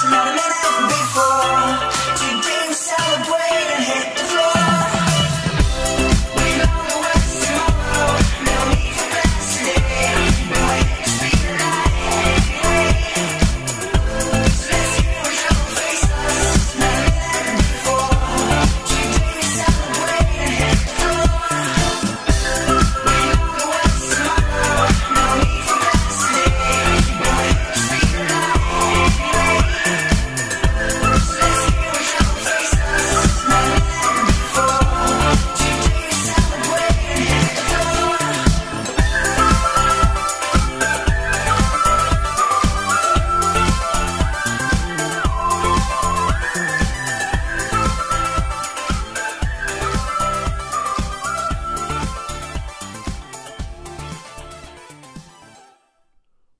not a minute before. Today we celebrate and hit the floor. We know the world's tomorrow, no need for plans today. We're waiting to be the night. So let's hear what your face us, not a minute before. Today we celebrate and hit the floor. We know the world's tomorrow, no need for plans today. We're waiting to be the night.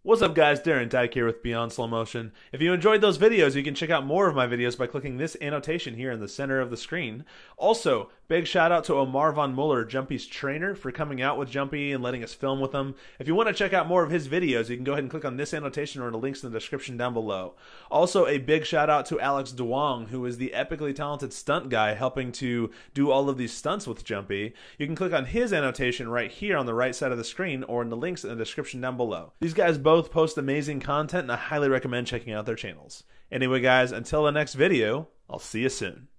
What's up guys, Darren Dyke here with Beyond Slow Motion. If you enjoyed those videos, you can check out more of my videos by clicking this annotation here in the center of the screen. Also, big shout out to Omar Von Muller, Jumpy's trainer, for coming out with Jumpy and letting us film with him. If you want to check out more of his videos, you can go ahead and click on this annotation or the links in the description down below. Also, a big shout out to Alex Duong, who is the epically talented stunt guy helping to do all of these stunts with Jumpy. You can click on his annotation right here on the right side of the screen or in the links in the description down below. These guys both post amazing content and I highly recommend checking out their channels. Anyway guys, until the next video, I'll see you soon.